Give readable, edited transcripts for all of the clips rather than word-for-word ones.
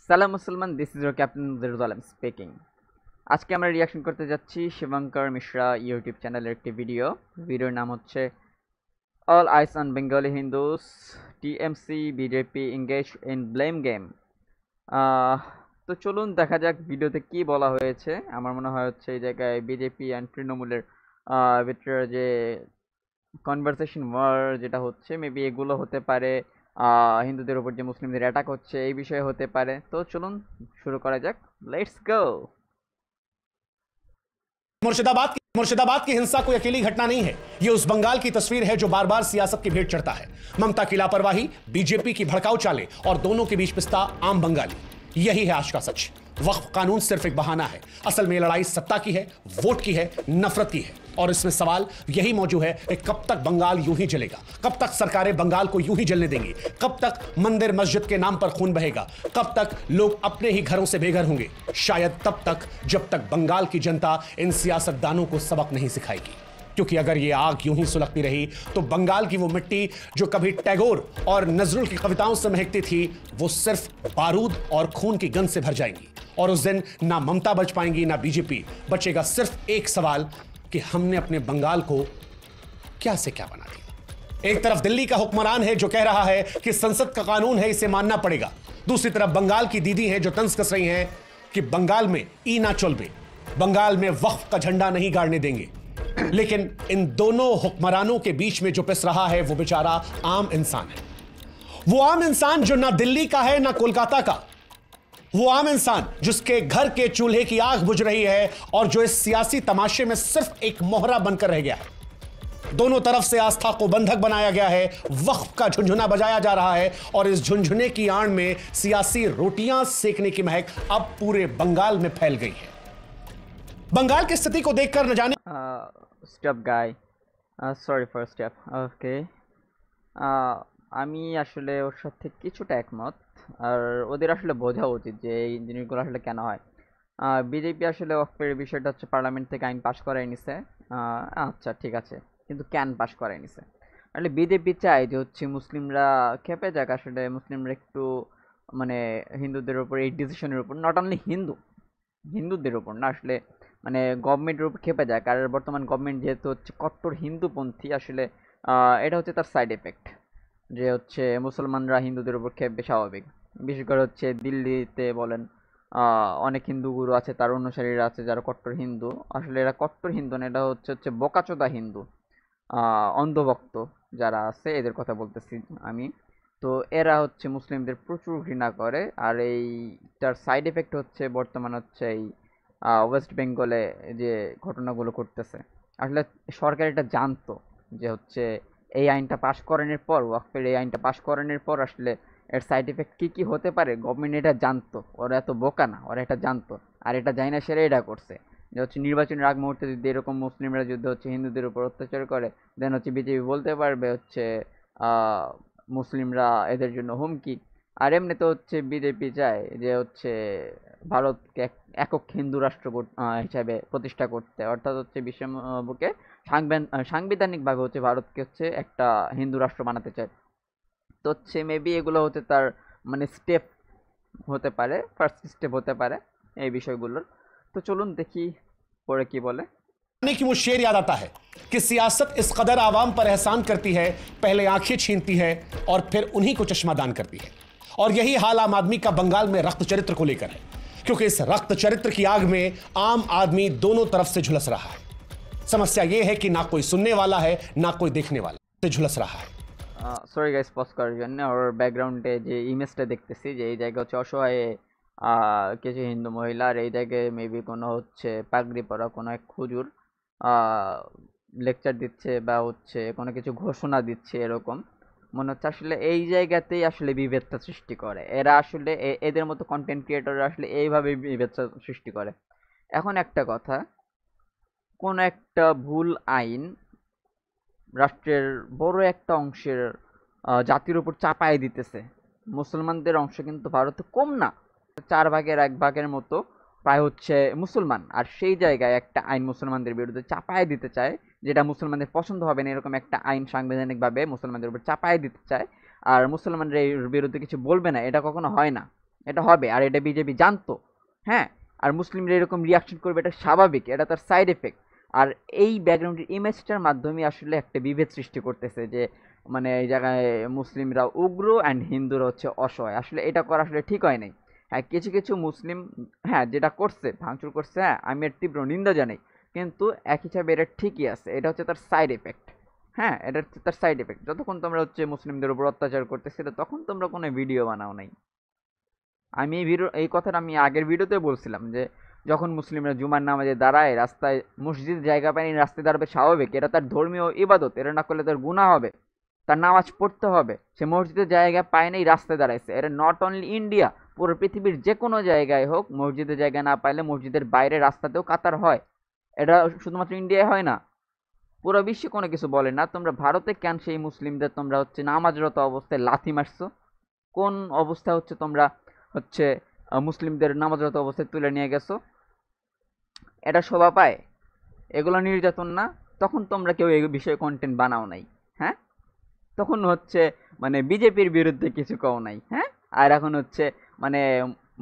সালাম মুসলমান, this is your captain Jerusalem speaking. আজকে আমরা রিয়াকশন করতে যাচ্ছি শিবঙ্কর মিশ্রা ইউটিউব চ্যানেলের একটি ভিডিওর নাম হচ্ছে all ice on Bengali Hindus, TMC BJP engage in blame game. তো চলুন দেখা যাক ভিডিওতে কি বলা হয়েছে। আমার মনে হয় হচ্ছে এই জায়গায় বিজেপি অ্যান্ড তৃণমূলের ভিতরে যে কনভারসেশন ওয়ার যেটা হচ্ছে, মেবি এগুলো হতে পারে হিন্দুদের উপর যে মুসলিমদের অ্যাটাক হচ্ছে এই বিষয়ে হতে পারে। তো চলুন শুরু করা যাক, লেটস গো। मुर्शिदाबाद की हिंसा कोई अकेली घटना नहीं है। यह उस बंगाल की तस्वीर है जो बार बार सियासत की भेंट चढ़ता है। ममता की लापरवाही, बीजेपी की भड़काऊ चालें और दोनों के बीच पिसता आम बंगाली, यही है आज का सच। वक्फ कानून सिर्फ एक बहाना है, असल में लड़ाई सत्ता की है, वोट की है, नफरत की है। और इसमें सवाल यही मौजूद है कि कब तक बंगाल यूं ही जलेगा, कब तक सरकारें बंगाल को यूं ही जलने देंगी, कब तक मंदिर मस्जिद के नाम पर खून बहेगा, कब तक लोग अपने ही घरों से बेघर होंगे। शायद तब तक जब तक बंगाल की जनता इन सियासतदानों को सबक नहीं सिखाएगी। क्योंकि अगर ये आग यूं ही सुलगती रही तो बंगाल की वो मिट्टी जो कभी टैगोर और नजरुल की कविताओं से महकती थी, वो सिर्फ बारूद और खून की गंध से भर जाएंगी। और उस दिन ना ममता बच पाएंगी ना बीजेपी। बचेगा सिर्फ एक सवाल कि हमने अपने बंगाल को क्या से क्या बना दिया। एक तरफ दिल्ली का हुक्मरान है जो कह रहा है कि संसद का कानून है, इसे मानना पड़ेगा। दूसरी तरफ बंगाल की दीदी है जो तंज कस रही हैं कि बंगाल में ई ना चलबे, बंगाल में वक्फ का झंडा नहीं गाड़ने देंगे। लेकिन इन दोनों हुक्मरानों के बीच में जो पिस रहा है वो बेचारा आम इंसान है। वो आम इंसान जो ना दिल्ली का है ना कोलकाता का। वो आम इंसान जिसके घर के चूल्हे की आग बुझ रही है और जो इस सियासी तमाशे में सिर्फ एक मोहरा बनकर रह गया है। दोनों तरफ से आस्था को बंधक बनाया गया है, वक्फ का झुनझुना बजाया जा रहा है और इस झुनझुने की आड़ में सियासी रोटियां सेकने की महक अब पूरे बंगाल में फैल गई है। बंगाल की स्थिति को देखकर न जाने stop guy, sorry for stop. Okay, আমি আসলে ওর সাথে কিছুটা একমত। আর ওদের আসলে বোঝা উচিত যে এই জিনিসগুলো আসলে কেন হয়। বিজেপি আসলে ওয়াকফের বিষয়টা হচ্ছে পার্লামেন্ট থেকে আইন পাশ করাই নিছে। আচ্ছা ঠিক আছে, কিন্তু কেন পাশ করাই নিছে? আসলে বিজেপি চায় যে হচ্ছে মুসলিমরা খেপে যাক, আসলে মুসলিমরা একটু মানে হিন্দুদের উপর এই ডিসিশনের উপর, নট অনলি হিন্দুদের উপর না, আসলে মানে গভর্নমেন্টের উপর খেপে যায়। কারণ বর্তমান গভর্নমেন্ট যেহেতু হচ্ছে কট্টর হিন্দুপন্থী, আসলে এটা হচ্ছে তার সাইড এফেক্ট যে হচ্ছে মুসলমানরা হিন্দুদের উপর খেপবে, স্বাভাবিক। বিশেষ করে হচ্ছে দিল্লিতে বলেন অনেক হিন্দু গুরু আছে, তার অনুসারীরা আছে যারা কট্টর হিন্দু। আসলে এরা কট্টর হিন্দু না, এটা হচ্ছে হচ্ছে বোকাচোদা হিন্দু, অন্ধভক্ত যারা আছে এদের কথা বলতেছি আমি। তো এরা হচ্ছে মুসলিমদের প্রচুর ঘৃণা করে। আর এইটার সাইড এফেক্ট হচ্ছে বর্তমান হচ্ছে এই ওয়েস্ট বেঙ্গলে যে ঘটনাগুলো ঘটতেছে। আসলে সরকার এটা জানতো যে হচ্ছে এই আইনটা পাশ করানোর পর, ওয়াকফের এই আইনটা পাশ করানোর পর আসলে এর সাইড এফেক্ট কী কী হতে পারে গভর্নমেন্ট এটা জানতো। ওরা এত বোকা না, ওরা এটা জানতো। আর এটা জানি না সেরা এটা করছে যে হচ্ছে নির্বাচনের আগ মুহূর্তে যদি এরকম মুসলিমরা যদি হচ্ছে হিন্দুদের উপর অত্যাচার করে, দেন হচ্ছে বিজেপি বলতে পারবে হচ্ছে মুসলিমরা এদের জন্য হুমকি। আর এমনিতে হচ্ছে বিজেপি চায় যে হচ্ছে ভারতকে একক হিন্দু রাষ্ট্র হিসাবে প্রতিষ্ঠা করতে, অর্থাৎ হচ্ছে বিশ্বের বুকে সাংবিধানিকভাবে হচ্ছে ভারতকে হচ্ছে একটা হিন্দু রাষ্ট্র বানাতে চায়। তো হচ্ছে মেবি এগুলো হতে তার মানে স্টেপ হতে পারে, ফার্স্ট স্টেপ হতে পারে এই বিষয়গুলোর। তো চলুন দেখি পরে কি বলে। कि वो शेर याद आता है कि सियासत इस कदर आवाम पर एहसान करती है, पहले आंखें छीनती है और फिर उन्हीं को चश्मादान करती है। और यही हाल आम आदमी का बंगाल में रक्त चरित्र को लेकर है, क्योंकि इस रक्त चरित्र की आग में आम आदमी दोनों तरफ से झुलस रहा है। समस्या यह है कि ना कोई सुनने वाला है ना कोई देखने वाला, से झुलस रहा है। সরি গাইস পজ করার জন্য। ওর ব্যাকগ্রাউন্ডে যে ইমেজটা দেখতেছি যে এই জায়গায় হচ্ছে অসহায় কিছু হিন্দু মহিলা, আর এই জায়গায় মেবি কোনো হচ্ছে পাগড়ি পরা কোনো এক হুজুর লেকচার দিচ্ছে বা হচ্ছে কোনো কিছু ঘোষণা দিচ্ছে, এরকম মনে হচ্ছে। আসলে এই জায়গাতেই আসলে বিভেদটা সৃষ্টি করে এরা, আসলে এদের মতো কন্টেন্ট ক্রিয়েটররা আসলে এইভাবে বিভেদটা সৃষ্টি করে। এখন একটা কথা, কোন একটা ভুল আইন রাষ্ট্রের বড় একটা অংশের জাতির উপর চাপায় দিতেছে। মুসলমানদের অংশ কিন্তু ভারতে কম না, 4 ভাগের 1 ভাগের মতো প্রায় হচ্ছে মুসলমান। আর সেই জায়গায় একটা আইন মুসলমানদের বিরুদ্ধে চাপায় দিতে চায়, যেটা মুসলমানদের পছন্দ হবে না, এরকম একটা আইন সাংবিধানিকভাবে মুসলমানদের উপর চাপায় দিতে চায়। আর মুসলমানরা এর বিরুদ্ধে কিছু বলবে না, এটা কখনো হয় না। এটা হবে, আর এটা বিজেপি জানতো। হ্যাঁ, আর মুসলিমরা এরকম রিয়াকশন করবে, এটা স্বাভাবিক, এটা তার সাইড এফেক্ট। আর এই ব্যাকগ্রাউন্ডের ইমেজটার মাধ্যমে আসলে একটা বিভেদ সৃষ্টি করতেছে যে মানে এই জায়গায় মুসলিমরা উগ্র অ্যান্ড হিন্দুরা হচ্ছে অসহায়। আসলে এটা করা আসলে ঠিক হয় নাই। হ্যাঁ, কিছু কিছু মুসলিম, হ্যাঁ, যেটা করছে, ভাঙচুর করছে, হ্যাঁ, আমি এর তীব্র নিন্দা জানাই। কিন্তু এক হিসাবে এটা ঠিকই আছে, এটা হচ্ছে তার সাইড এফেক্ট। হ্যাঁ, এটা হচ্ছে তার সাইড এফেক্ট। যতক্ষণ তোমরা হচ্ছে মুসলিমদের উপর অত্যাচার করতেছিলে, তখন তোমরা কোনো ভিডিও বানাও নাই। আমি এই কথাটা আমি আগের ভিডিওতে বলছিলাম যে যখন মুসলিমরা জুমার নামাজে দাঁড়ায়, রাস্তায় মসজিদ জায়গা পায়নি, রাস্তায় দাঁড়াবে স্বাভাবিক, এটা তার ধর্মীয় ইবাদত, এটা না করলে তার গুনাহ হবে, তার নামাজ পড়তে হবে। সে মসজিদের জায়গা পায় নাই, রাস্তায় দাঁড়াইছে। এটা নট অনলি ইন্ডিয়া, পুরো পৃথিবীর যে কোনো জায়গায় হোক, মসজিদের জায়গা না পাইলে মসজিদের বাইরে রাস্তাতেও কাতার হয়। এটা শুধুমাত্র ইন্ডিয়ায় হয় না, পুরো বিশ্বে কোনো কিছু বলে না। তোমরা ভারতে কেন সেই মুসলিমদের তোমরা হচ্ছে নামাজরত অবস্থায় লাথি মারছো? কোন অবস্থায় হচ্ছে তোমরা হচ্ছে মুসলিমদের নামাজরত অবস্থায় তুলে নিয়ে গেছো? এটা শোভা পায়? এগুলো নির্যাতন না? তখন তোমরা কেউ এই বিষয়ে কন্টেন্ট বানাও নাই। হ্যাঁ, তখন হচ্ছে মানে বিজেপির বিরুদ্ধে কিছু কও নাই। হ্যাঁ, আর এখন হচ্ছে মানে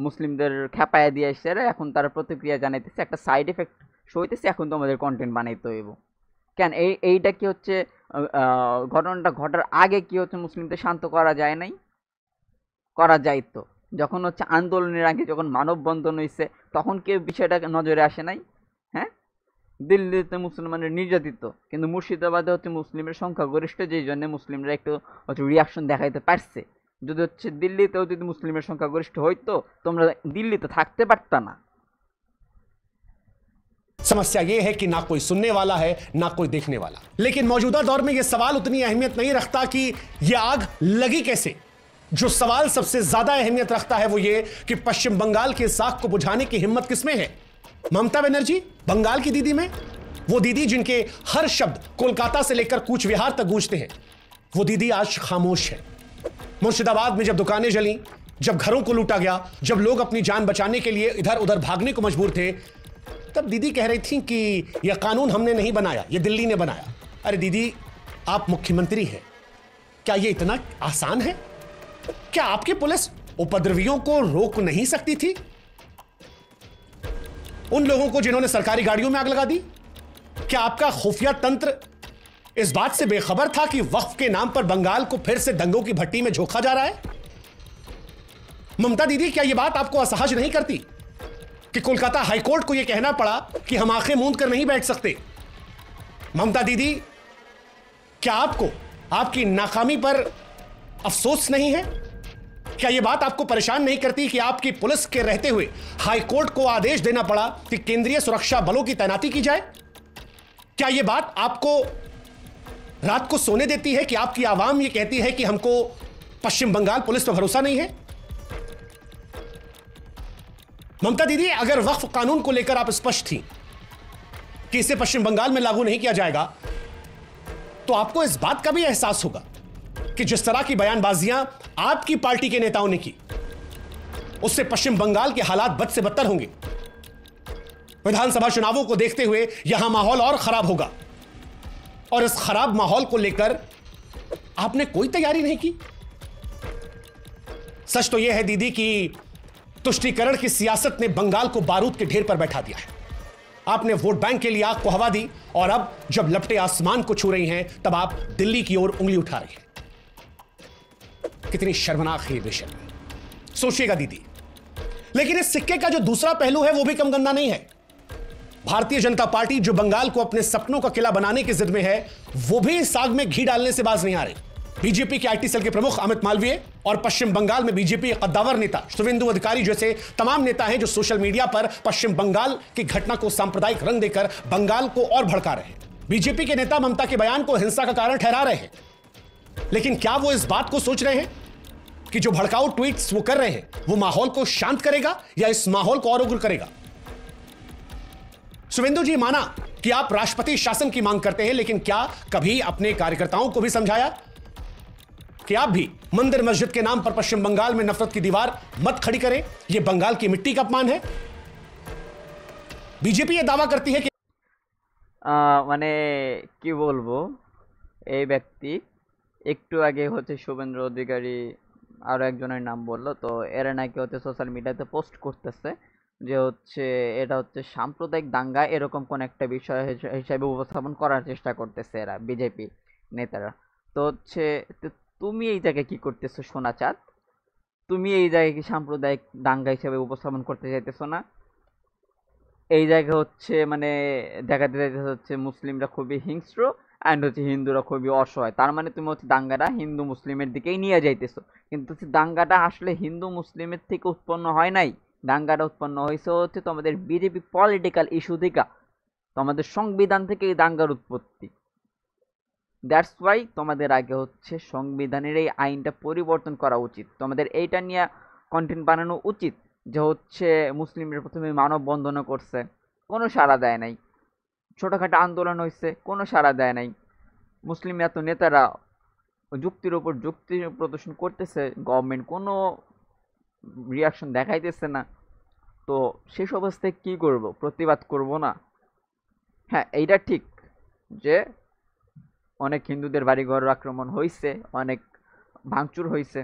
মুসলিমদের খেপায়া দিয়ে এসে এখন তারা প্রতিক্রিয়া জানাইতেছে, একটা সাইড এফেক্ট শো হইতেছে, এখন তোমাদের কন্টেন্ট বানাইতে হইব। কেন এইটা কি হচ্ছে ঘটনাটা ঘটার আগে কি হচ্ছে মুসলিমদের শান্ত করা যায় নাই? করা যাইতো। যখন হচ্ছে আন্দোলনের আগে যখন মানববন্ধন হইছে, তখন কেউ বিষয়টা নজরে আসে নাই? হ্যাঁ, দিল্লিতে মুসলমানরা নির্যাতিত, কিন্তু মুর্শিদাবাদে হচ্ছে মুসলিমের সংখ্যা গরিষ্ঠ, যেই জন্য মুসলিমরা একটু হচ্ছে রিয়াকশন দেখাইতে পারছে। যদি হচ্ছে দিল্লিতেও যদি মুসলিমের সংখ্যা গরিষ্ঠ হইতো, তোমরা দিল্লিতে থাকতে পারতা না। समस्या यह है कि ना कोई सुनने वाला है ना कोई देखने वाला। लेकिन मौजूदा दौर में यह सवाल उतनी अहमियत नहीं रखता कि यह आग लगी कैसे। जो सवाल सबसे ज्यादा अहमियत रखता है वो ये कि पश्चिम बंगाल की इस आग को बुझाने की हिम्मत किसमें है। ममता बनर्जी, बंगाल की दीदी में, वो दीदी जिनके हर शब्द कोलकाता से लेकर कूच विहार तक गूंजते हैं, वो दीदी आज खामोश है। मुर्शिदाबाद में जब दुकानें जली, जब घरों को लूटा गया, जब लोग अपनी जान बचाने के लिए इधर उधर भागने को मजबूर थे, तब दीदी कह रही थी कि यह कानून हमने नहीं बनाया, यह दिल्ली ने बनाया। अरे दीदी, आप मुख्यमंत्री हैं, क्या यह इतना आसान है? क्या आपकी पुलिस उपद्रवियों को रोक नहीं सकती थी? उन लोगों को जिन्होंने सरकारी गाड़ियों में आग लगा दी, क्या आपका खुफिया तंत्र इस बात से बेखबर था कि वक्फ के नाम पर बंगाल को फिर से दंगों की भट्टी में झोंका जा रहा है? ममता दीदी, क्या यह बात आपको असहज नहीं करती कि कोलकाता हाईकोर्ट को यह कहना पड़ा कि हम आंखें मूंद कर नहीं बैठ सकते? ममता दीदी, क्या आपको आपकी नाकामी पर अफसोस नहीं है? क्या यह बात आपको परेशान नहीं करती कि आपकी पुलिस के रहते हुए हाईकोर्ट को आदेश देना पड़ा कि केंद्रीय सुरक्षा बलों की तैनाती की जाए? क्या यह बात आपको रात को सोने देती है कि आपकी आवाम यह कहती है कि हमको पश्चिम बंगाल पुलिस पर भरोसा नहीं है? ममता दीदी, अगर वक्फ कानून को लेकर आप स्पष्ट थी कि इसे पश्चिम बंगाल में लागू नहीं किया जाएगा, तो आपको इस बात का भी एहसास होगा कि जिस तरह की बयानबाजियां आपकी पार्टी के नेताओं ने की, उससे पश्चिम बंगाल के हालात बद से बदतर होंगे। विधानसभा चुनावों को देखते हुए यहां माहौल और खराब होगा, और इस खराब माहौल को लेकर आपने कोई तैयारी नहीं की। सच तो यह है दीदी कि तुष्टीकरण की सियासत ने बंगाल को बारूद के ढेर पर बैठा दिया है। आपने वोट बैंक के लिए आग को हवा दी, और अब जब लपटें आसमान को छू रही हैं, तब आप दिल्ली की ओर उंगली उठा रही हैं। कितनी शर्मनाक है ये बेशर्मी, सोचिएगा दीदी। लेकिन इस सिक्के का जो दूसरा पहलू है वो भी कम गंदा नहीं है। भारतीय जनता पार्टी, जो बंगाल को अपने सपनों का किला बनाने की जिद में है, वो भी इस आग में घी डालने से बाज नहीं आ रही। बीजेपी के आईटी सेल के प्रमुख अमित मालवीय और पश्चिम बंगाल में बीजेपी के कद्दावर नेता शुवेंदु अधिकारी जैसे तमाम नेता हैं जो सोशल मीडिया पर पश्चिम बंगाल की घटना को सांप्रदायिक रंग देकर बंगाल को और भड़का रहे हैं। बीजेपी के नेता ममता के बयान को हिंसा का कारण ठहरा रहे हैं, लेकिन क्या वो इस बात को सोच रहे हैं कि जो भड़काऊ ट्वीट्स वो कर रहे हैं वो माहौल को शांत करेगा या इस माहौल को और उग्र करेगा? शुवेंदु जी, माना कि आप राष्ट्रपति शासन की मांग करते हैं, लेकिन क्या कभी अपने कार्यकर्ताओं को भी समझाया कि आप भी मंदिर मस्जिद के नाम पर पश्चिम बंगाल में नफरत की दीवार मत खड़ी करें? यह बंगाल की मिट्टी का अपमान है। बीजेपी यह दावा करती है कि মানে কি বলবো, এই ব্যক্তি একটু আগে হচ্ছে শুভেন্দ্র অধিকারী আরো একজনের নাম বললো, তো এরা নাকি হচ্ছে সোশ্যাল মিডিয়াতে পোস্ট করতেছে যে হচ্ছে এটা হচ্ছে সাম্প্রদায়িক দাঙ্গা এরকম কোন একটা বিষয় হিসাবে উপস্থাপন করার চেষ্টা করতেছে এরা বিজেপি নেতারা। তো হচ্ছে তো তুমি এই জায়গায় কি করতেছো সোনা চাঁদ? তুমি এই জায়গায় কি সাম্প্রদায়িক দাঙ্গা হিসেবে উপস্থাপন করতে চাইতেছো না? এই জায়গা হচ্ছে মানে দেখাতে চাইতেছে হচ্ছে মুসলিমরা খুবই হিংস্র অ্যান্ড হচ্ছে হিন্দুরা খুবই অসহায়, তার মানে তুমি হচ্ছে দাঙ্গাটা হিন্দু মুসলিমের দিকেই নিয়ে যাইতেছো। কিন্তু হচ্ছে দাঙ্গাটা আসলে হিন্দু মুসলিমের থেকে উৎপন্ন হয় নাই, দাঙ্গাটা উৎপন্ন হয়েছে হচ্ছে তোমাদের বিজেপি পলিটিক্যাল ইস্যু থেকে, তোমাদের সংবিধান থেকে এই দাঙ্গার উৎপত্তি। দ্যাটস ওয়াই তোমাদের আগে হচ্ছে সংবিধানের এই আইনটা পরিবর্তন করা উচিত, তোমাদের এইটা নিয়ে কন্টেন্ট বানানো উচিত যে হচ্ছে মুসলিমরা প্রথমে মানববন্ধনও করছে, কোনো সাড়া দেয় নাই, ছোটোখাটো আন্দোলন হয়েছে, কোনো সাড়া দেয় নাই, মুসলিম এত নেতারা যুক্তির ওপর যুক্তি প্রদর্শন করতেছে, গভর্নমেন্ট কোনো রিয়াকশন দেখাইতেছে না। তো শেষ অবস্থায় কি করব, প্রতিবাদ করব না? হ্যাঁ, এইটা ঠিক যে অনেক হিন্দুদের বাড়িঘর আক্রমণ হয়েছে, অনেক ভাঙচুর হয়েছে।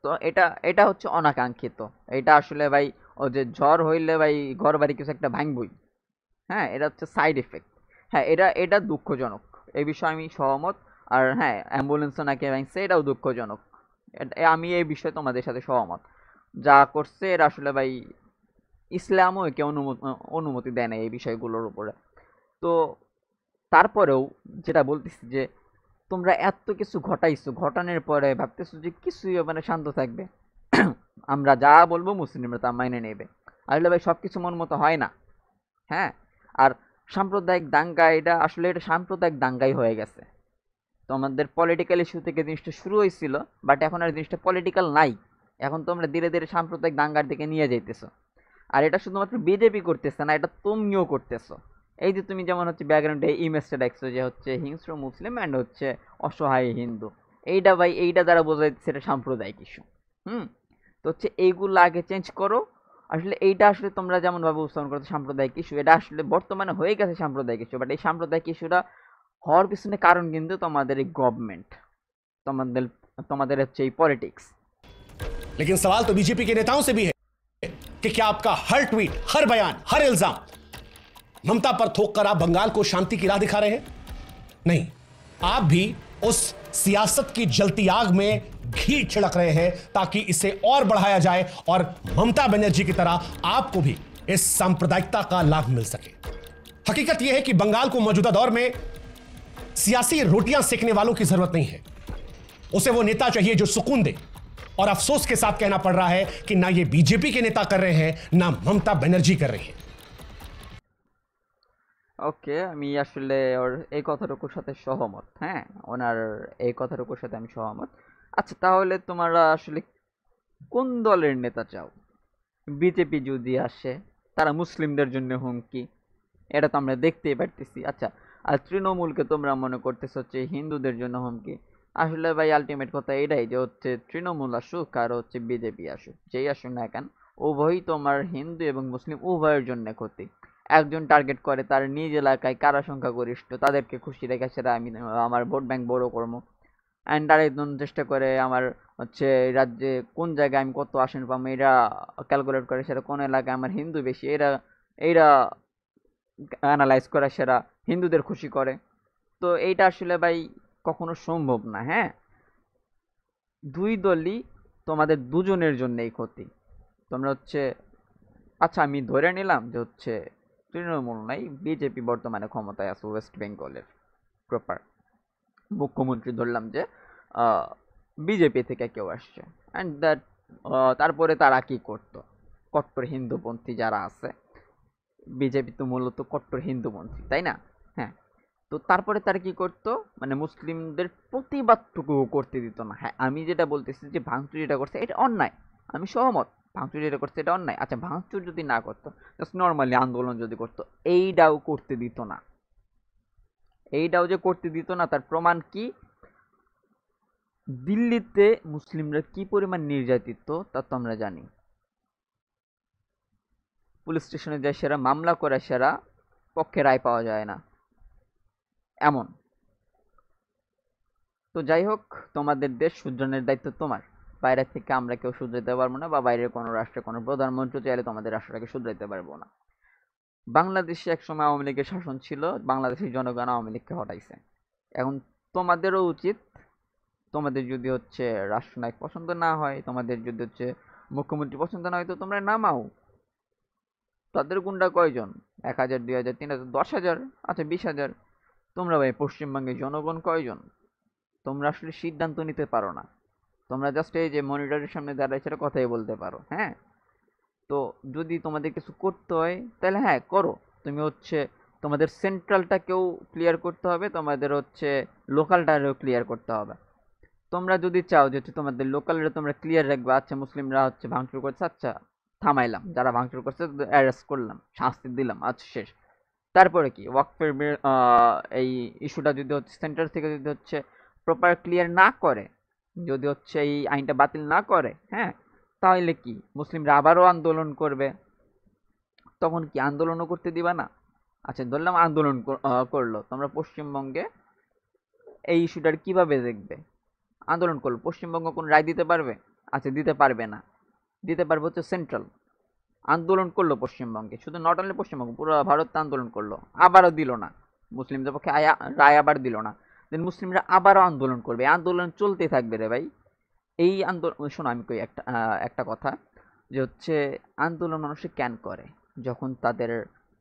তো এটা এটা হচ্ছে অনাকাঙ্ক্ষিত। এটা আসলে ভাই ও যে ঝড় হইলে ভাই ঘর বাড়ি কিছু একটা ভাঙবই। হ্যাঁ, এটা হচ্ছে সাইড এফেক্ট। হ্যাঁ, এটা দুঃখজনক, এই বিষয়ে আমি সহমত। আর হ্যাঁ, অ্যাম্বুলেন্সও নাকি ভাঙছে, এটাও দুঃখজনক। আমি এই বিষয়ে তোমাদের সাথে সহমত। যা করছে এরা আসলে ভাই ইসলামও একে অনুমতি দেয় না এই বিষয়গুলোর উপরে। তো তারপরেও যেটা বলতেছি যে তোমরা এত কিছু ঘটাইছো, ঘটানোর পরে ভাবতেছো যে কিছুই হবে না, শান্ত থাকবে, আমরা যা বলবো মুসলিমরা তা মাইনে নেবে। আসলে ভাই সব কিছু মন মতো হয় না। হ্যাঁ, আর সাম্প্রদায়িক দাঙ্গা এটা আসলে এটা সাম্প্রদায়িক দাঙ্গাই হয়ে গেছে। তোমাদের পলিটিক্যাল ইস্যু থেকে জিনিসটা শুরু হয়েছিল, বাট এখন আর জিনিসটা পলিটিক্যাল নাই, এখন তোমরা ধীরে ধীরে সাম্প্রদায়িক দাঙ্গার দিকে নিয়ে যাইতেছো। আর এটা শুধুমাত্র বিজেপি করতেছে না, এটা তুমিও করতেছো। এই যে তুমি যেমন হচ্ছে ব্যাকগ্রাউন্ডে ইমেজটা দেখছো যে হচ্ছে হিংস্র মুসলিম অ্যান্ড হচ্ছে অসহায় হিন্দু, এইটা ভাই এইটা দ্বারা বোঝা যাচ্ছে এটা সাম্প্রদায়িক ইস্যু। হুম, তো হচ্ছে এইগুলো আগে চেঞ্জ করো। আসলে এইটা আসলে তোমরা যেমন ভাবে উপস্থাপন করছো সাম্প্রদায়িক ইস্যু, এটা আসলে বর্তমানে হয়ে গেছে সাম্প্রদায়িক ইস্যু, বাট এই সাম্প্রদায়িক ইস্যুটা হওয়ার পিছনে কারণ কিন্তু তোমাদের এই গভর্নমেন্ট, তোমাদের তোমাদের হচ্ছে এই পলিটিক্স। लेकिन सवाल तो बीजेपी के नेताओं से भी है कि क्या आपका हर ट्वीट, हर बयान, हर इल्जाम ममता पर थोक कर आप बंगाल को शांति की राह दिखा रहे हैं? नहीं, आप भी उस सियासत की जलती आग में घी छिड़क रहे हैं ताकि इसे और बढ़ाया जाए और ममता बनर्जी की तरह आपको भी इस सांप्रदायिकता का लाभ मिल सके। हकीकत यह है कि बंगाल को मौजूदा दौर में सियासी रोटियां सेकने वालों की जरूरत नहीं है, उसे वो नेता चाहिए जो सुकून दे। और अफसोस के साथ कहना पड़ रहा है कि ना ये बीजेपी के नेता कर रहे हैं, ना ममता बनर्जी कर रही है। ওকে, আমি আসলে ওর এই কথাটুকুর সাথে সহমত। হ্যাঁ, ওনার এই কথাটুকুর সাথে আমি সহমত। আচ্ছা, তাহলে তোমরা আসলে কোন দলের নেতা চাও? বিজেপি যদি আসে, তারা মুসলিমদের জন্য হুমকি, এটা তো আমরা দেখতেই পারতেছি। আচ্ছা, আর তৃণমূলকে তোমরা মনে করতেছ হচ্ছে হিন্দুদের জন্য হুমকি। আসলে ভাই আলটিমেট কথা এটাই যে হচ্ছে তৃণমূল আসুক আর হচ্ছে বিজেপি আসুক, যেই আসুক না কেন, উভয়ই তোমার হিন্দু এবং মুসলিম উভয়ের জন্য ক্ষতি। একজন টার্গেট করে তার নিজ এলাকায় কারা সংখ্যাগরিষ্ঠ তাদেরকে খুশি রেখে সেটা আমি আমার ভোট ব্যাংক বড় করবো, অ্যান্ড আরেকজন চেষ্টা করে আমার হচ্ছে রাজ্যে কোন জায়গায় আমি কত আসন পাবো এরা ক্যালকুলেট করে, সেটা কোন এলাকায় আমার হিন্দু বেশি এরা এইরা অ্যানালাইজ করে সেরা হিন্দুদের খুশি করে। তো এইটা আসলে ভাই কখনো সম্ভব না। হ্যাঁ, দুই দলই তোমাদের দুজনের জন্যই ক্ষতি। তোমরা হচ্ছে আচ্ছা আমি ধরে নিলাম যে হচ্ছে তৃণমূল নাই, বিজেপি বর্তমানে ক্ষমতায় আছে ওয়েস্ট বেঙ্গলের প্রপার মুখ্যমন্ত্রী, ধরলাম যে বিজেপি থেকে কেউ আসছে, অ্যান্ড দ্যাট তারপরে তারা কি করতো, কট্টর হিন্দুপন্থী যারা আছে, বিজেপি তো মূলত কট্টর হিন্দুপন্থী তাই না? হ্যাঁ, তো তারপরে তারা কি করতো, মানে মুসলিমদের প্রতিবাদটুকু করতে দিত না। হ্যাঁ, আমি যেটা বলতেছি যে ভাঙচুর যেটা করছে এটা অন্যায়, আমি সহমত, ভাঙচুর যেটা করছে এটা অন্যায়। আচ্ছা, ভাঙচুর যদি না করতো, জাস্ট নর্মালি আন্দোলন যদি করতো, এইটাও করতে দিত না। এইটাও যে করতে দিত না তার প্রমাণ কি? দিল্লিতে মুসলিমরা কি পরিমাণ নির্যাতিত তা তো আমরা জানি। পুলিশ স্টেশনে যায় সেরা, মামলা করে সেরা, পক্ষে রায় পাওয়া যায় না, এমন। তো যাই হোক, তোমাদের দেশ শুধরানোর দায়িত্ব তোমার। বাইরে থেকে আমরা কেউ শুধরাইতে পারবো না, বা বাইরের কোনো রাষ্ট্রের কোনো প্রধানমন্ত্রী চাইলে তোমাদের রাষ্ট্রটাকে শুধরাইতে পারবো না। বাংলাদেশে একসময় আওয়ামী লীগের শাসন ছিল, বাংলাদেশের জনগণ আওয়ামী লীগকে হটাইছে। এখন তোমাদেরও উচিত, তোমাদের যদি হচ্ছে রাষ্ট্রনায়ক পছন্দ না হয়, তোমাদের যদি হচ্ছে মুখ্যমন্ত্রী পছন্দ না হয়, তো তোমরা নামাও। তাদের গুন্ডা কয়জন? 1,000, 2,000, 3,000, 10,000, আচ্ছা 20,000। তোমরা ভাই পশ্চিমবঙ্গের জনগণ কয়জন? তোমরা আসলে সিদ্ধান্ত নিতে পারো না। তোমরা জাস্ট এই যে মনিটরের সামনে দাঁড়ায় সেটা কথাই বলতে পারো। হ্যাঁ, তো যদি তোমাদের কিছু করতে হয় তাহলে হ্যাঁ করো। তুমি হচ্ছে তোমাদের সেন্ট্রালটাকেও ক্লিয়ার করতে হবে, তোমাদের হচ্ছে লোকালটাকেও ক্লিয়ার করতে হবে। তোমরা যদি চাও যে হচ্ছে তোমাদের লোকালটা তোমরা ক্লিয়ার রাখবে, আচ্ছা মুসলিমরা হচ্ছে ভাঙচুর করছে, আচ্ছা থামাইলাম, যারা ভাঙচুর করছে অ্যারেস্ট করলাম, শাস্তি দিলাম, আচ্ছা শেষ। তারপরে কি ওয়াকফের এই ইস্যুটা যদি হচ্ছে সেন্টার থেকে যদি হচ্ছে প্রপার ক্লিয়ার না করে, যদি হচ্ছে এই আইনটা বাতিল না করে, হ্যাঁ, তাহলে কি মুসলিমরা আবারও আন্দোলন করবে? তখন কি আন্দোলনও করতে দিবা না? আচ্ছা ধরলাম আন্দোলন করলো, তোমরা পশ্চিমবঙ্গে এই ইস্যুটার কিভাবে দেখবে? আন্দোলন করলো, পশ্চিমবঙ্গ কোন রায় দিতে পারবে? আচ্ছা দিতে পারবে না, দিতে পারবে হচ্ছে সেন্ট্রাল। আন্দোলন করলো পশ্চিমবঙ্গে, শুধু নট অনলি পশ্চিমবঙ্গ, পুরো ভারত আন্দোলন করলো, আবারও দিল না মুসলিমদের পক্ষে রায়, আবার দিল না। দেন মুসলিমরা আবারও আন্দোলন করবে, আন্দোলন চলতে থাকবে রে ভাই। এই আন্দোলন, শোনো আমি কই একটা কথা, যে হচ্ছে আন্দোলন মানুষে কেন করে? যখন তাদের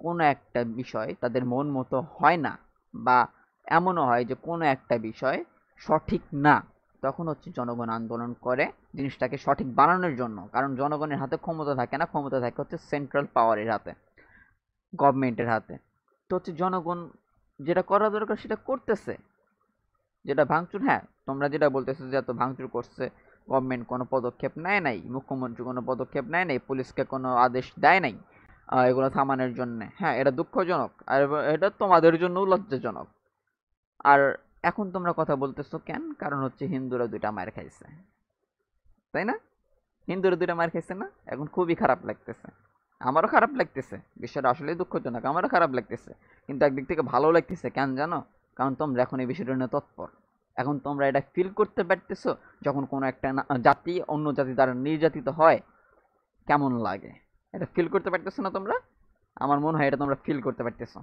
কোনো একটা বিষয় তাদের মন মতো হয় না, বা এমনও হয় যে কোনো একটা বিষয় সঠিক না, তখন হচ্ছে জনগণ আন্দোলন করে জিনিসটাকে সঠিক বানানোর জন্য। কারণ জনগণের হাতে ক্ষমতা থাকে না, ক্ষমতা থাকে হচ্ছে সেন্ট্রাল পাওয়ারের হাতে, গভর্নমেন্টের হাতে। তো হচ্ছে জনগণ যেটা করা দরকার সেটা করতেছে। যেটা ভাঙচুর, হ্যাঁ তোমরা যেটা বলতেছো যে এত ভাঙচুর করছে, গভর্নমেন্ট কোনো পদক্ষেপ নেয় নাই, মুখ্যমন্ত্রী কোনো পদক্ষেপ নেয় নাই, পুলিশকে কোনো আদেশ দেয় নাই এগুলো থামানোর জন্য, হ্যাঁ এটা দুঃখজনক, আর এটা তোমাদের জন্যও লজ্জাজনক। আর এখন তোমরা কথা বলতেছো কেন? কারণ হচ্ছে হিন্দুরা 2টা মার খাইছে, তাই না? হিন্দুরা 2টা মার খাইছে না? এখন খুবই খারাপ লাগতেছে, আমারও খারাপ লাগতেছে, বিষয়টা আসলেই দুঃখজনক, আমারও খারাপ লাগতেছে। কিন্তু একদিক থেকে ভালো লাগতেছে, কেন জানো? কারণ তোমরা এখন এই বিষয়টা নিয়ে তৎপর। এখন তোমরা এটা ফিল করতে পারতেছো, যখন কোনো একটা জাতি অন্য জাতি দ্বারা নির্যাতিত হয় কেমন লাগে, এটা ফিল করতে পারতেছো না তোমরা? আমার মনে হয় এটা তোমরা ফিল করতে পারতেছো।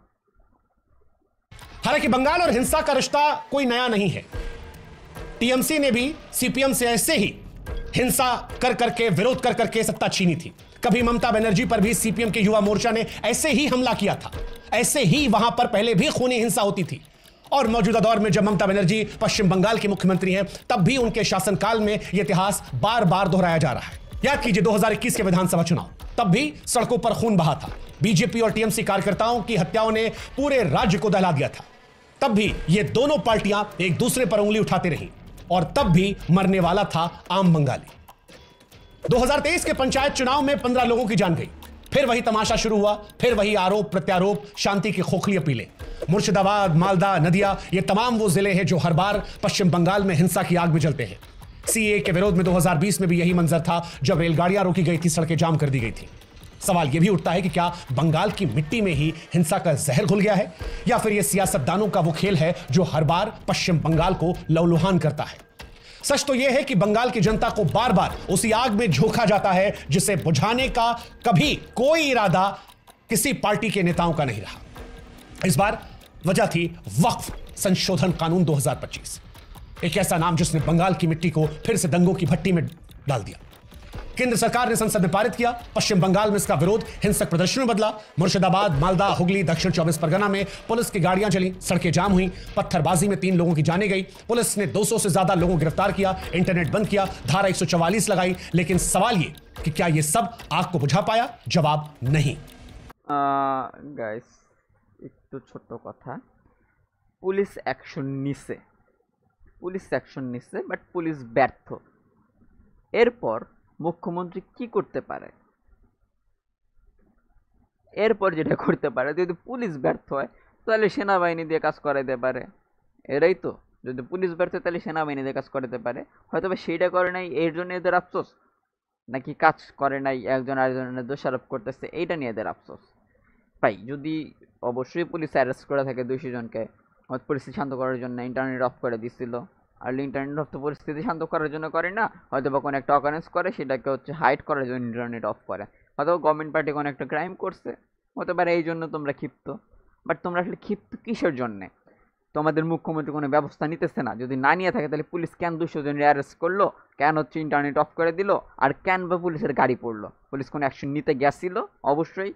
हालांकि बंगाल और हिंसा का रिश्ता कोई नया नहीं है। टीएमसी ने भी सीपीएम से ऐसे ही हिंसा कर करके, विरोध कर करके सत्ता छीनी थी। कभी ममता बनर्जी पर भी सीपीएम के युवा मोर्चा ने ऐसे ही हमला किया था। ऐसे ही वहां पर पहले भी खूनी हिंसा होती थी। और मौजूदा दौर में जब ममता बनर्जी पश्चिम बंगाल की मुख्यमंत्री हैं, तब भी उनके शासनकाल में यह इतिहास बार बार दोहराया जा रहा है। याद कीजिए 2021 के विधानसभा चुनाव, तब भी सड़कों पर खून बहा था। बीजेपी और टीएमसी कार्यकर्ताओं की हत्याओं ने पूरे राज्य को दहला दिया था। तब भी ये दोनों पार्टियां एक दूसरे पर उंगली उठाती रहीं, और तब भी मरने वाला था आम बंगाली। 2023 के पंचायत चुनाव में 15 लोगों की जान गई। फिर वही तमाशा शुरू हुआ, फिर वही आरोप प्रत्यारोप, शांति की खोखली अपीलें। मुर्शिदाबाद, मालदा, नदिया, ये तमाम वो जिले हैं जो हर बार पश्चिम बंगाल में हिंसा की आग में जलते हैं। सीए के विरोध में 2020 में भी यही मंजर था, जब रेलगाड़ियां रोकी गई थी, सड़कें जाम कर दी गई थी। सवाल यह भी उठता है कि क्या बंगाल की मिट्टी में ही हिंसा का जहर घुल गया है, या फिर यह सियासतदानों का वो खेल है जो हर बार पश्चिम बंगाल को लहूलुहान करता है। सच तो यह है कि बंगाल की जनता को बार बार उसी आग में झोंका जाता है जिसे बुझाने का कभी कोई इरादा किसी पार्टी के नेताओं का नहीं रहा। इस बार वजह थी वक्फ संशोधन कानून 2025, एक ऐसा नाम जिसने बंगाल की मिट्टी को फिर से दंगों की भट्टी में डाल दिया। केंद्र सरकार ने संसद में पारित किया। पश्चिम बंगाल में इसका विरोध हिंसक प्रदर्शन में बदला। मुर्शिदाबाद, मालदा, हुगली, दक्षिण 24 परगना में पुलिस की गाड़ियां चली, सड़कें जाम हुई, पत्थरबाजी में 3 लोगों की जानें गई। पुलिस ने 200 से ज्यादा लोगों को गिरफ्तार किया, इंटरनेट बंद किया, धारा 144 लगाई। लेकिन सवाल ये कि क्या ये सब आग को बुझा पाया? जवाब नहीं। গাইস একটু ছোট্ট কথা, পুলিশ অ্যাকশন নিছে, বাট পুলিশ ব্যর্থ। এরপর মুখ্যমন্ত্রী কি করতে পারে? এরপর যেটা করতে পারে, যদি পুলিশ ব্যর্থ হয় তাহলে সেনাবাহিনী দিয়ে কাজ করাইতে পারে। এরাই তো, যদি পুলিশ ব্যর্থ হয় তাহলে সেনাবাহিনী দিয়ে কাজ করাতে পারে। হয়তো বা সেইটা করে নাই, এর জন্য এদের আফসোস, নাকি কাজ করে নাই একজন আরেকজনের দোষারোপ করতেছে এইটা নিয়ে এদের আফসোস। ভাই যদি অবশ্যই পুলিশ অ্যারেস্ট করে থাকে 200 জনকে, পরিস্থিতি শান্ত করার জন্য ইন্টারনেট অফ করে দিছিল, আর ইন্টারনেট অফ তো পরিস্থিতি শান্ত করার জন্য করে না, হয়তো বা কোনো একটা অকারেন্স করে সেটাকে হচ্ছে হাইড করার জন্য ইন্টারনেট অফ করে, হয়তো গভর্নমেন্ট পার্টি কোনো একটা ক্রাইম করছে, হতে পারে এই জন্য তোমরা ক্ষিপ্ত। বাট তোমরা আসলে ক্ষিপ্ত কিসের জন্যে? তোমাদের মুখ্যমন্ত্রী কোনো ব্যবস্থা নিতেছে না, যদি না নিয়ে থাকে তাহলে পুলিশ কেন 200 জনের অ্যারেস্ট করলো, কেন হচ্ছে ইন্টারনেট অফ করে দিল, আর কেন বা পুলিশের গাড়ি পড়লো? পুলিশ কোনো অ্যাকশন নিতে গেছিল অবশ্যই,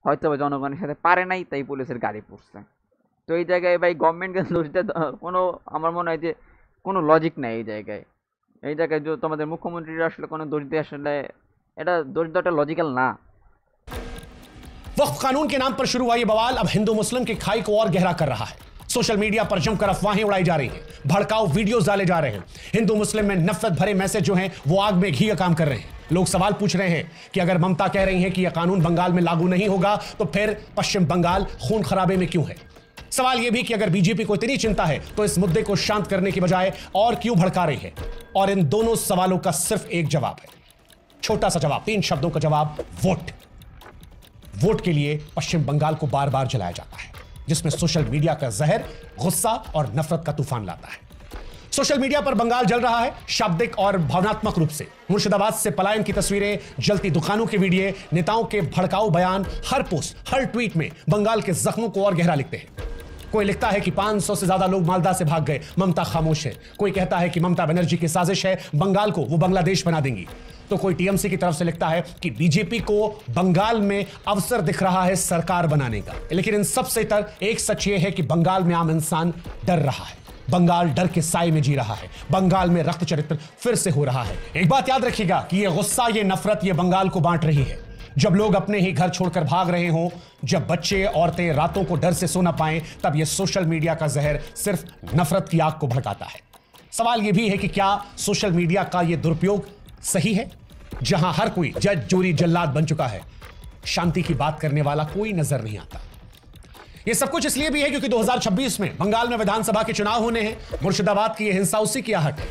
হয়তো বা জনগণের সাথে পারে নাই তাই পুলিশের গাড়ি পড়ছে। তো এই জায়গায় ভাই গভর্নমেন্টকে দোষ দিতে কোনো, আমার মনে হয় যে কোনো লজিক নাই এই জায়গায়। এই জায়গায় যে তোমাদের মুখ্যমন্ত্রীর আসলে কোনো দোষ দিয়ে আসলে এটা দোষ দেওয়াটা লজিক্যাল না। वक्फ कानून के नाम पर शुरू हुआ ये बवाल अब हिंदू मुस्लिम की खाई को और गहरा कर रहा है। सोशल मीडिया पर जमकर अफवाहें उड़ाई जा रही हैं, भड़काऊ वीडियोस डाले जा रहे हैं, हिंदू मुस्लिम में नफरत भरे मैसेज जो हैं वो आग में घी का काम कर रहे हैं। लोग सवाल पूछ रहे हैं कि अगर ममता कह रही हैं कि यह कानून बंगाल में लागू नहीं होगा तो फिर पश्चिम बंगाल खून खराबे में क्यों है? सवाल यह भी कि अगर बीजेपी को इतनी चिंता है तो इस मुद्दे को शांत करने की बजाय और क्यों भड़का रही है? और इन दोनों सवालों का सिर्फ एक जवाब है, छोटा सा जवाब, 3 शब्दों का जवाब, वोट। वोट के लिए पश्चिम बंगाल को बार बार जलाया जाता है, जिसमें सोशल मीडिया का जहर गुस्सा और नफरत का तूफान लाता है। सोशल मीडिया पर बंगाल जल रहा है, शाब्दिक और भावनात्मक रूप से। मुर्शिदाबाद से पलायन की तस्वीरें, जलती दुकानों के वीडियो, नेताओं के भड़काऊ बयान, हर पोस्ट, हर ट्वीट में बंगाल के जख्मों को और गहरा लिखते हैं। कोई लिखता है कि 500 से ज्यादा लोग मालदा से भाग गए, ममता खामोश है। कोई कहता है कि ममता बनर्जी की साजिश है, बंगाल को वो बांग्लादेश बना देंगी। तो कोई टीएमसी की तरफ से लिखता है कि बीजेपी को बंगाल में अवसर दिख रहा है सरकार बनाने का। लेकिन इन सब से इतर एक सच ये है कि बंगाल में आम इंसान डर रहा है, बंगाल डर के साए में जी रहा है, बंगाल में रक्त चरित्र फिर से हो रहा है। एक बात याद रखिएगा कि ये गुस्सा, ये नफरत, ये बंगाल को बांट रही है। जब लोग अपने ही घर छोड़कर भाग रहे हों, जब बच्चे औरतें रातों को डर से सो ना पाएं, तब यह सोशल मीडिया का जहर सिर्फ नफरत की आग को भड़काता है। सवाल यह भी है कि क्या सोशल मीडिया का यह दुरुपयोग सही है? जहां हर कोई जज, जूरी, जल्लाद बन चुका है, शांति की बात करने वाला कोई नजर नहीं आता। यह सब कुछ इसलिए भी है क्योंकि 2026 में बंगाल में विधानसभा के चुनाव होने हैं। मुर्शिदाबाद की यह हिंसा उसी की आहट है।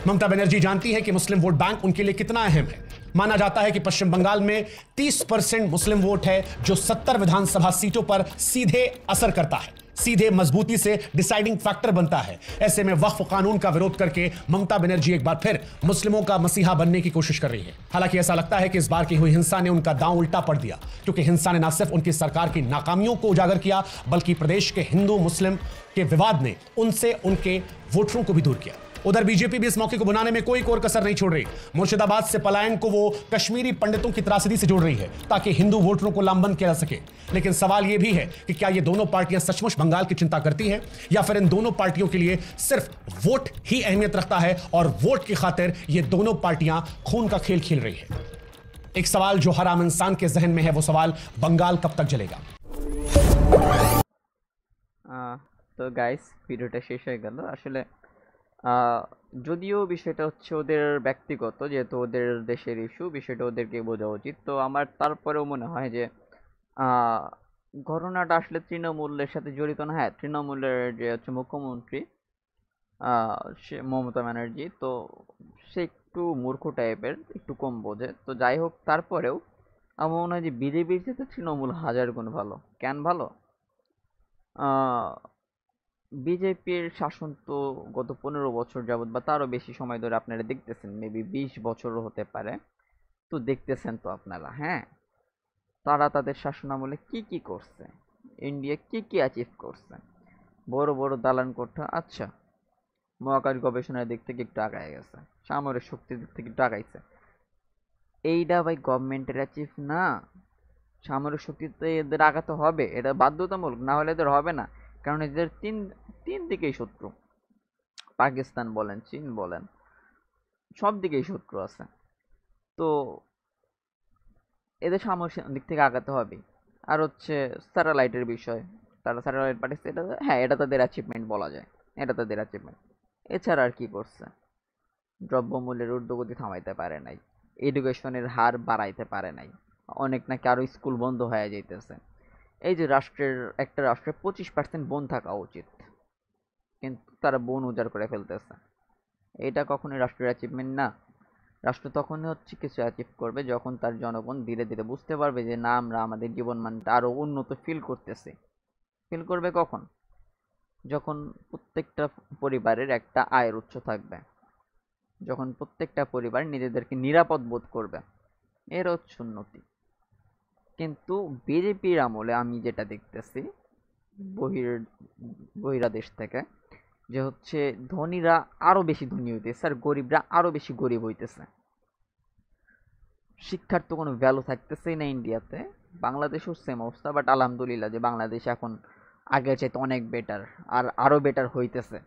ममता बनर्जी जानती है कि मुस्लिम वोट बैंक उनके लिए कितना अहम है। माना जाता है कि पश्चिम बंगाल में 30% मुस्लिम वोट है, जो 70 विधानसभा सीटों पर सीधे असर करता है, सीधे मजबूती से डिसाइडिंग फैक्टर बनता है। ऐसे में वक्फ कानून का विरोध करके ममता बनर्जी एक बार फिर मुस्लिमों का मसीहा बनने की कोशिश कर रही है। हालांकि ऐसा लगता है कि इस बार की हुई हिंसा ने उनका दांव उल्टा पड़ दिया, क्योंकि हिंसा ने न सिर्फ उनकी सरकार की नाकामियों को उजागर किया, बल्कि प्रदेश के हिंदू मुस्लिम के विवाद ने उनसे उनके वोटरों को भी दूर किया। उधर बीजेपी भी इस मौके को बनाने में कोई कोर कसर नहीं छोड़ रही। मुर्शिदाबाद से पलायन को वो कश्मीरी पंडितों की त्रासदी से जोड़ रही है ताकि हिंदू वोटरों को लामबंद किया जा सके। लेकिन सवाल यह भी है कि क्या ये दोनों पार्टियां सचमुच बंगाल की चिंता करती हैं, या फिर इन दोनों पार्टियों के लिए सिर्फ वोट ही अहमियत रखता है और वोट की खातिर ये दोनों पार्टियां खून का खेल खेल रही है। एक सवाल जो हर आम इंसान के जहन में है, वो सवाल, बंगाल कब तक जलेगा? तो गाइस, ভিডিওটা শেষ হয়ে গেল আসলে। যদিও বিষয়টা হচ্ছে ওদের ব্যক্তিগত, যেহেতু ওদের দেশের ইস্যু, বিষয়টা ওদেরকে বোঝা উচিত। তো আমার তারপরেও মনে হয় যে ঘটনাটা আসলে তৃণমূলের সাথে জড়িত না। হ্যাঁ, তৃণমূলের যে হচ্ছে মুখ্যমন্ত্রী সে মমতা ব্যানার্জি, তো সে একটু মূর্খ টাইপের, একটু কম বোঝে। তো যাই হোক, তারপরেও আমার মনে হয় যে বিজেপির চেয়ে তৃণমূল হাজার গুণ ভালো। কেন ভালো? বিজেপির শাসন তো গত 15 বছর যাবৎ বা তারও বেশি সময় ধরে আপনারা দেখতেছেন, মেবি 20 বছরও হতে পারে। তো দেখতেছেন তো আপনারা, হ্যাঁ, তারা তাদের শাসনামলে কি কি করছে, ইন্ডিয়া কি কি অ্যাচিভ করছে। বড় বড় দালান কোঠা, আচ্ছা, মহাকাশ গবেষণার দিক থেকে একটু আগায় গেছে, সামরিক শক্তির দিক থেকে একটু আগাইছে। এইটা ভাই গভর্নমেন্টের অ্যাচিভ না। সামরিক শক্তিতে এদের আগাতে হবে, এটা বাধ্যতামূলক, না হলে এদের হবে না। কারণ এদের তিন দিকেই শত্রু, পাকিস্তান বলেন, চীন বলেন, সব দিকেই শত্রু আছে। তো এদের সামরিক দিক থেকে আগাতে হবে। আর হচ্ছে স্যাটেলাইটের বিষয়, তারা স্যাটেলাইট পাঠিয়েছে, এটা হ্যাঁ, এটা তাদের অ্যাচিভমেন্ট বলা যায়, এটা তাদের অ্যাচিভমেন্ট। এছাড়া আর কি করছে? দ্রব্যমূল্যের ঊর্ধ্বগতি থামাইতে পারে নাই, এডুকেশনের হার বাড়াইতে পারে নাই, অনেক নাকি আরও স্কুল বন্ধ হয়ে যাইতেছে। এই যে একটা রাষ্ট্রের 25% বন থাকা উচিত, কিন্তু তারা বন উজাড় করে ফেলতেছে। এটা কখনোই রাষ্ট্রের অ্যাচিভমেন্ট না। রাষ্ট্র তখনই হচ্ছে কিছু অ্যাচিভ করবে যখন তার জনগণ ধীরে ধীরে বুঝতে পারবে যে না, আমরা আমাদের জীবনমানটা আরও উন্নত ফিল করতেছি। ফিল করবে কখন? যখন প্রত্যেকটা পরিবারের একটা আয়ের উৎস থাকবে, যখন প্রত্যেকটা পরিবার নিজেদেরকে নিরাপদ বোধ করবে, এর হচ্ছে উন্নতি। কিন্তু বিজেপির আমলে আমি যেটা দেখতেছি বহির বহিরাদেশ থেকে, যে হচ্ছে ধনীরা আরো বেশি ধনী হইতেছে আর গরিবরা আরো বেশি গরিব হইতেছে। শিক্ষার তো কোনো ভ্যালু থাকতেছেই না ইন্ডিয়াতে। বাংলাদেশেও সেম অবস্থা, বাট আলহামদুলিল্লাহ যে বাংলাদেশ এখন আগের চাইতে অনেক বেটার, আর আরো বেটার হইতেছে।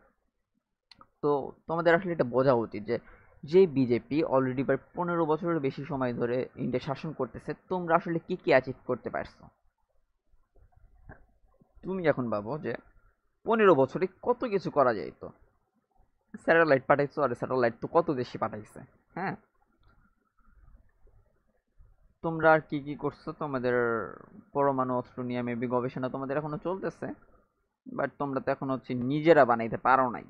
তো তোমাদের আসলে এটা বোঝা উচিত যে যে বিজেপি অলরেডি প্রায় 15 বছরের বেশি সময় ধরে ইন্ডিয়া শাসন করতেছে, তোমরা আসলে কি কি অ্যাচিভ করতে পারছো। তুমি এখন ভাবো যে 15 বছরে কত কিছু করা যাইতো। স্যাটেলাইট পাঠাইছো, আর স্যাটেলাইট তো কত দেশে পাঠাইছে। হ্যাঁ, তোমরা আর কি কি করছো, তোমাদের পরমাণু অস্ত্র নিয়ে মেবি গবেষণা তোমাদের এখনো চলতেছে, বাট তোমরা তো এখন হচ্ছে নিজেরা বানাইতে পারো নাই।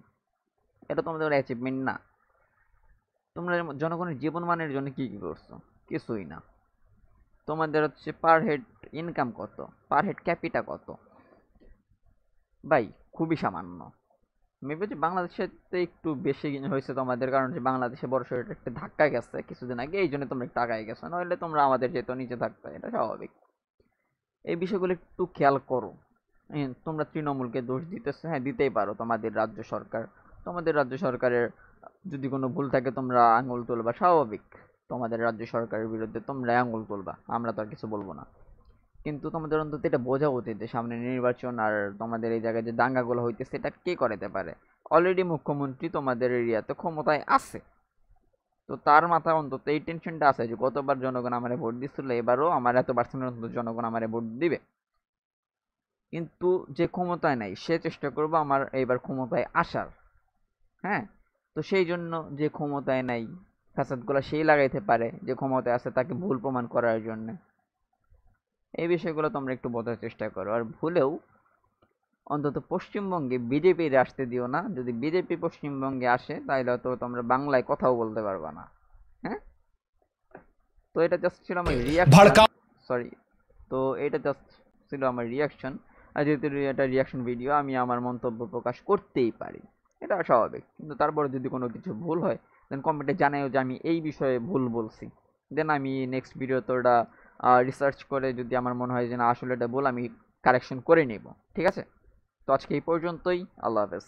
এটা তোমাদের অ্যাচিভমেন্ট না। তোমরা জনগণের জীবনমানের জন্য কি কি করছো? কিছুই না। তোমাদের হচ্ছে পার হেড ইনকাম কত, পার হেড ক্যাপিটা কত? ভাই, খুবই সামান্য। মেবি হচ্ছে বাংলাদেশের তো একটু বেশি হয়েছে তোমাদের, কারণ যে বাংলাদেশে বড় সড় একটা ধাক্কা গেছে কিছুদিন আগে, এই জন্য তোমরা একটু আগায় গেছো, নইলে তোমরা আমাদের যেহেতু নিচে থাকতো, এটা স্বাভাবিক। এই বিষয়গুলো একটু খেয়াল করো। তোমরা তৃণমূলকে দোষ দিতেছো, হ্যাঁ দিতেই পারো, তোমাদের রাজ্য সরকার। তোমাদের রাজ্য সরকারের যদি কোনো ভুল থাকে তোমরা আঙুল তুলবা, স্বাভাবিক। তোমাদের রাজ্য সরকারের বিরুদ্ধে তোমরা আঙুল তুলবা, আমরা তো আর কিছু বলবো না। কিন্তু তোমাদের অন্তত এটা বোঝা উচিত যে সামনে নির্বাচন, আর তোমাদের এই জায়গায় যে দাঙ্গাগুলো হইতেছে এটা কে করাতে পারে। অলরেডি মুখ্যমন্ত্রী তোমাদের এরিয়াতে ক্ষমতায় আছে, তো তার মাথায় অন্তত এই টেনশনটা আছে যে গতবার জনগণ আমারে ভোট দিচ্ছিল, এবারও আমার এত পার্সেন্ট অন্তত জনগণ আমারে ভোট দিবে। কিন্তু যে ক্ষমতায় নাই সে চেষ্টা করবো আমার এইবার ক্ষমতায় আসার। হ্যাঁ, তো সেই জন্য যে ক্ষমতায় নাই ফ্যাসাদগুলো সেই লাগাইতে পারে, যে ক্ষমতায় আছে তাকে ভুল প্রমাণ করার জন্য। এই বিষয়গুলো তোমরা একটু বোঝার চেষ্টা করো, আর ভুলেও অন্তত পশ্চিমবঙ্গে বিজেপির আসতে দিও না। যদি বিজেপি পশ্চিমবঙ্গে আসে তাহলে তো তোমরা বাংলায় কথাও বলতে পারবা না। হ্যাঁ, তো এটা জাস্ট ছিল আমার রিয়াকশন। भड़का সরি, তো এটা জাস্ট ছিল আমার রিয়াকশন। আর যেহেতু এটা রিয়াকশন ভিডিও, আমি আমার মন্তব্য প্রকাশ করতেই পারি, এটা স্বাভাবিক। কিন্তু তারপরে যদি কোনো কিছু ভুল হয় দেন কমেন্টে জানাইও যে আমি এই বিষয়ে ভুল বলছি। দেন আমি নেক্সট ভিডিওতে ওটা রিসার্চ করে যদি আমার মনে হয় যে না আসলে এটা ভুল, আমি কারেকশন করে নিব। ঠিক আছে, তো আজকে এই পর্যন্তই। আল্লাহ হাফেজ।